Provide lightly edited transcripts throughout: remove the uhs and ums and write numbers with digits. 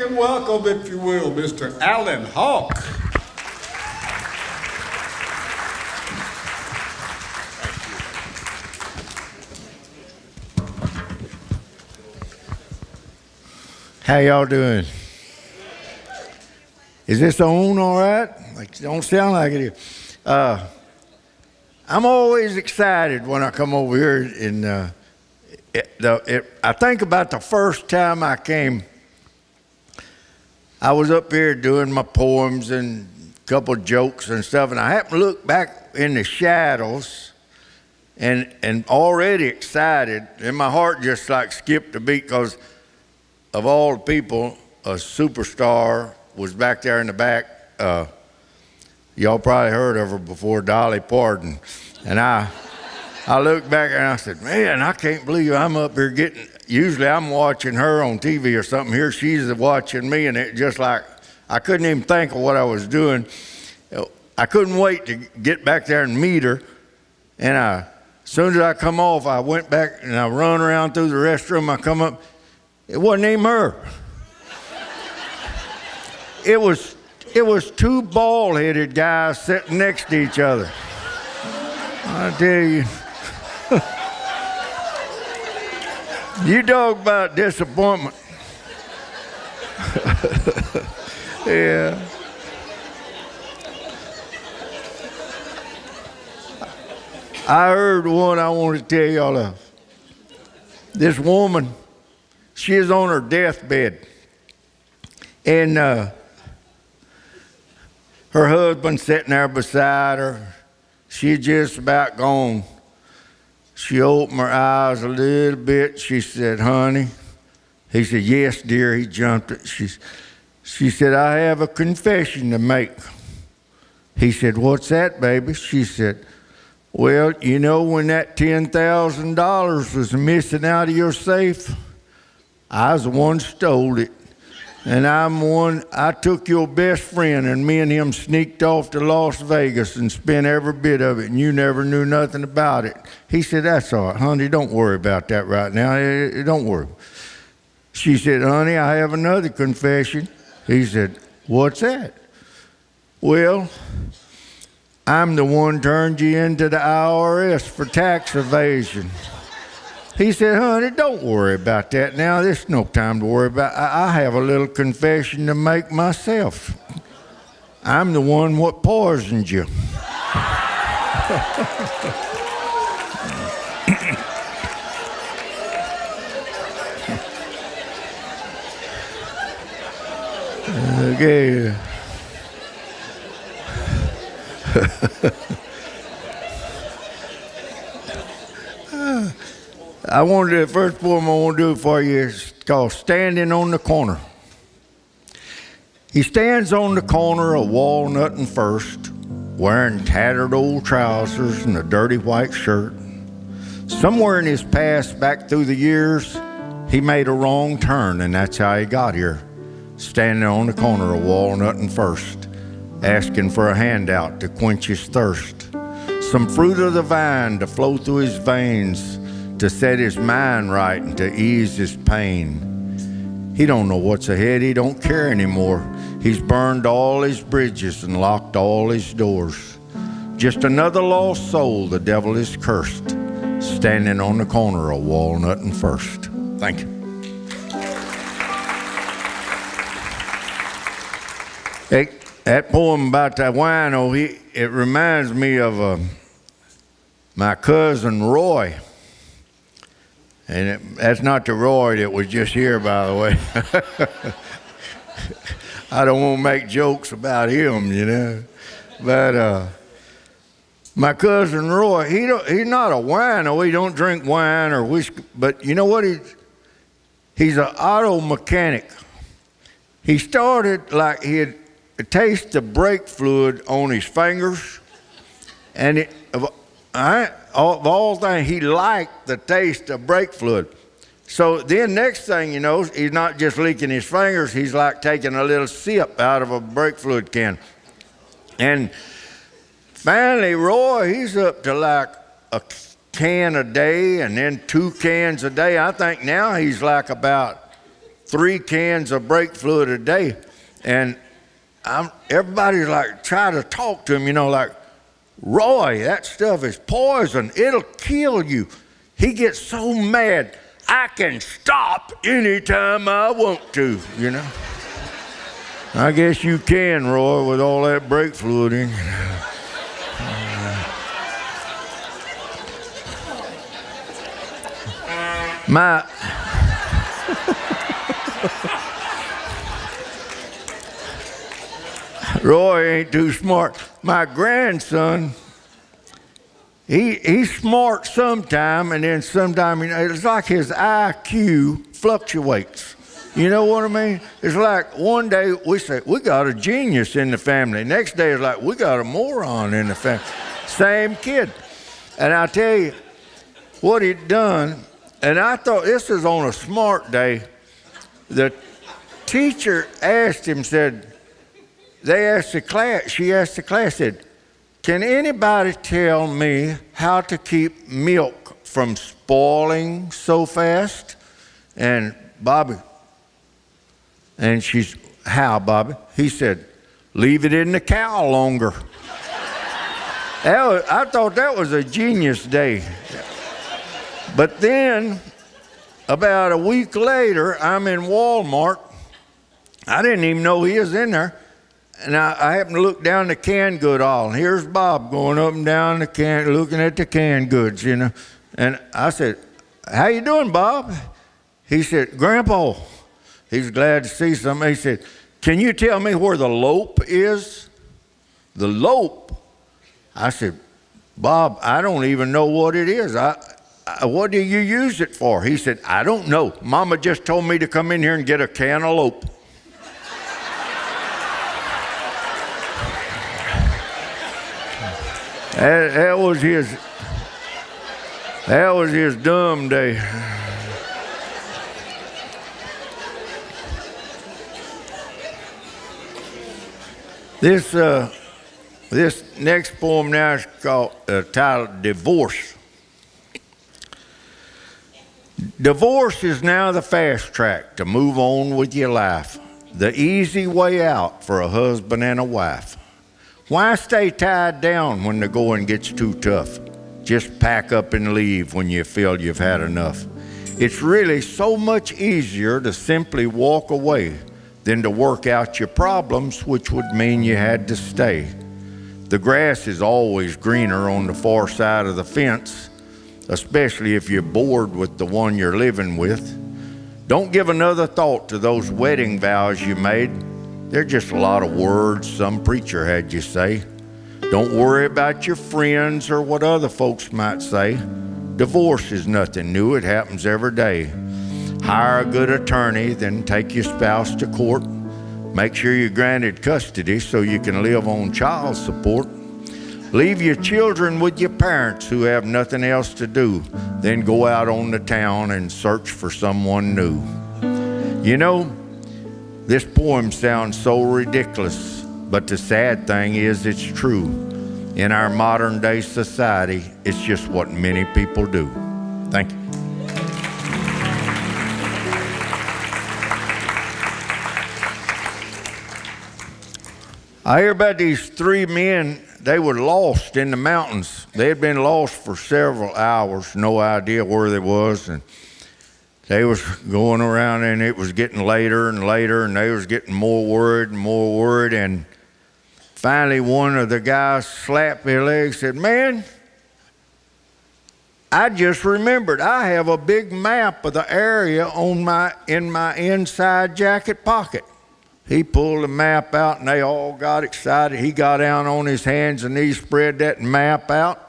and welcome, if you will, Mr. Alan Hauke. How y'all doing? Is this on all right? Like, it don't sound like it is. I'm always excited when I come over here, and I think about the first time I came. I was up here doing my poems and a couple jokes and stuff, and I happened to look back in the shadows and already excited, and my heart just like skipped a beat because of all the people, a superstar was back there in the back. Y'all probably heard of her before, Dolly Parton. And I looked back and I said, man, I can't believe I'm up here usually I'm watching her on TV or something. Here she's watching me, and it just like, I couldn't even think of what I was doing. I couldn't wait to get back there and meet her. And as soon as I come off, I went back and I run around through the restroom. I come up, it wasn't even her. It was two bald-headed guys sitting next to each other. I tell you. You talk about disappointment. Yeah. I heard one I want to tell y'all of. This woman, she is on her deathbed. And her husband sitting there beside her. She just about gone. She opened her eyes a little bit. She said, honey. He said, yes, dear. He jumped it. She said, I have a confession to make. He said, what's that, baby? She said, well, you know when that $10,000 was missing out of your safe, I was the one stole it. And I took your best friend, and me and him sneaked off to Las Vegas and spent every bit of it, and you never knew nothing about it. He said, that's all right, honey, don't worry about that right now. Don't worry. She said, honey, I have another confession. He said, what's that? Well, I'm the one turned you into the IRS for tax evasion. He said, honey, don't worry about that now. There's no time to worry about. I have a little confession to make myself. I'm the one what poisoned you. Okay. The first poem I want to do for you is called Standing on the Corner. He stands on the corner of Walnut and First, wearing tattered old trousers and a dirty white shirt. Somewhere in his past, back through the years, he made a wrong turn, and that's how he got here. Standing on the corner of Walnut and First, asking for a handout to quench his thirst. Some fruit of the vine to flow through his veins, to set his mind right and to ease his pain. He don't know what's ahead, he don't care anymore. He's burned all his bridges and locked all his doors. Just another lost soul the devil has cursed, standing on the corner of Walnut and First. Thank you. That poem about that wino, it reminds me of my cousin Roy. And that's not the Roy that was just here, by the way. I don't want to make jokes about him, you know. But my cousin Roy, he's not a wino. He don't drink wine or whiskey. But you know what? He's an auto mechanic. He started like he had tasted the brake fluid on his fingers. And of all things, he liked the taste of brake fluid. So then next thing you know, he's not just leaking his fingers, he's like taking a little sip out of a brake fluid can. And finally, Roy, he's up to like a can a day and then 2 cans a day. I think now he's like about 3 cans of brake fluid a day. And everybody's like, try to talk to him, like, Roy, that stuff is poison. It'll kill you. He gets so mad, I can stop anytime I want to, I guess you can, Roy, with all that brake fluid in you. Roy ain't too smart. My grandson, he's smart sometime, and then sometime, it's like his IQ fluctuates. You know what I mean? It's like one day we say, we got a genius in the family. Next day it's like, we got a moron in the family. Same kid. And I tell you what he'd done, and I thought this is on a smart day. The teacher asked him, she asked the class, said, can anybody tell me how to keep milk from spoiling so fast? And Bobby, and she's, how, Bobby? He said, leave it in the cow longer. I thought that was a genius day. But then, about a week later, I'm in Walmart. I didn't even know he was in there. And I happened to look down the canned good aisle. And here's Bob going up and down the can, looking at the canned goods, And I said, how you doing, Bob? He said, Grandpa. He's glad to see something. He said, can you tell me where the lope is? The lope? I said, Bob, I don't even know what it is. What do you use it for? He said, I don't know. Mama just told me to come in here and get a cantaloupe. That was his dumb day. This next poem now is called titled Divorce. Divorce is now the fast track to move on with your life, the easy way out for a husband and a wife. Why stay tied down when the going gets too tough? Just pack up and leave when you feel you've had enough. It's really so much easier to simply walk away than to work out your problems, which would mean you had to stay. The grass is always greener on the far side of the fence, especially if you're bored with the one you're living with. Don't give another thought to those wedding vows you made. They're just a lot of words some preacher had you say. Don't worry about your friends or what other folks might say. Divorce is nothing new, it happens every day. Hire a good attorney, then take your spouse to court. Make sure you're granted custody so you can live on child support. Leave your children with your parents who have nothing else to do. Then go out on the town and search for someone new. This poem sounds so ridiculous, but the sad thing is it's true. In our modern day society, it's just what many people do. Thank you. I hear about these 3 men. They were lost in the mountains. They had been lost for several hours, no idea where they was, and they was going around, and it was getting later and later, and they was getting more worried, and finally one of the guys slapped their leg and said, man, I just remembered I have a big map of the area in my inside jacket pocket. He pulled the map out, and they all got excited. He got down on his hands and knees, spread that map out,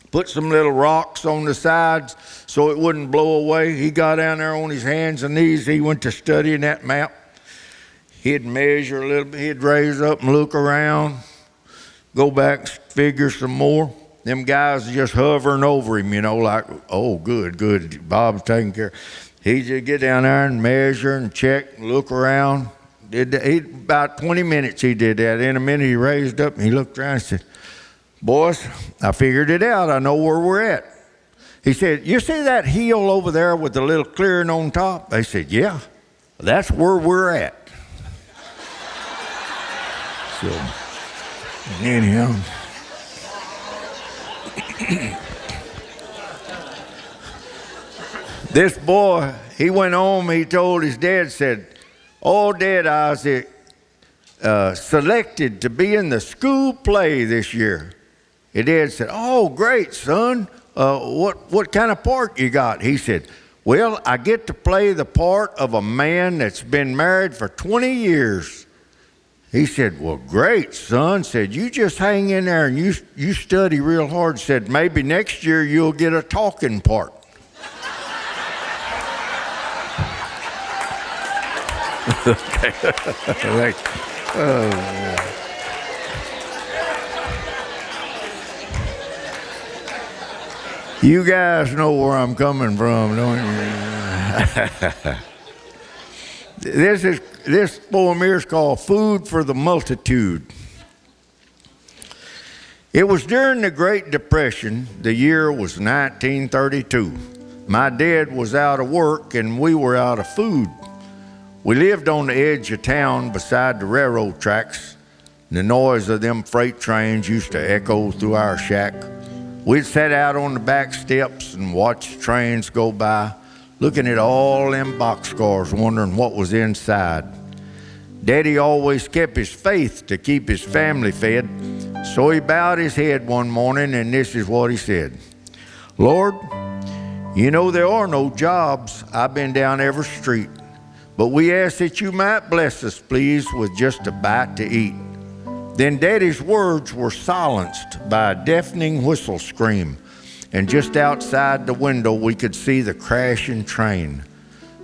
put some little rocks on the sides so it wouldn't blow away. He got down there on his hands and knees. He went to studying that map. He'd measure a little bit. He'd raise up and look around, go back, figure some more. Them guys just hovering over him, like, oh, good, Bob's taking care. He'd just get down there and measure and check, look around. About 20 minutes he did that. In a minute he raised up and he looked around and said, boys, I figured it out. I know where we're at. He said, you see that hill over there with the little clearing on top? They said, yeah. That's where we're at. So, anyhow. This boy, he went home, he told his dad, said, "Oh, Dad, I was selected to be in the school play this year." His dad said, "Oh, great, son. What kind of part you got?" He said, "Well, I get to play the part of a man that's been married for 20 years. He said, "Well, great, son." Said, "You just hang in there and you study real hard." Said, "Maybe next year you'll get a talking part." Okay. You guys know where I'm coming from, don't you? This poem here is called "Food for the Multitude." It was during the Great Depression. The year was 1932. My dad was out of work and we were out of food. We lived on the edge of town beside the railroad tracks. The noise of them freight trains used to echo through our shack. We'd sat out on the back steps and watched trains go by, looking at all them boxcars, wondering what was inside. Daddy always kept his faith to keep his family fed, so he bowed his head one morning and this is what he said. "Lord, you know there are no jobs. I've been down every street. But we ask that you might bless us, please, with just a bite to eat." Then Daddy's words were silenced by a deafening whistle scream, and just outside the window we could see the crashing train.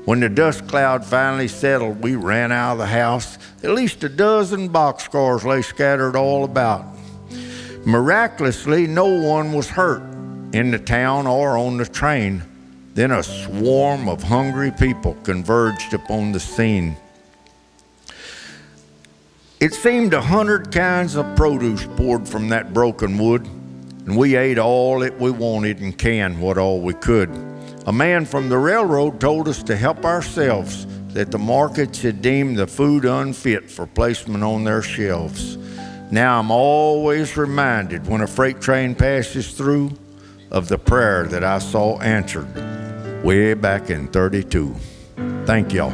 When the dust cloud finally settled, we ran out of the house. At least a dozen boxcars lay scattered all about. Miraculously, no one was hurt in the town or on the train. Then a swarm of hungry people converged upon the scene. It seemed 100 kinds of produce poured from that broken wood, and we ate all that we wanted and canned what all we could. A man from the railroad told us to help ourselves, that the markets had deemed the food unfit for placement on their shelves. Now I'm always reminded when a freight train passes through of the prayer that I saw answered way back in 32. Thank y'all.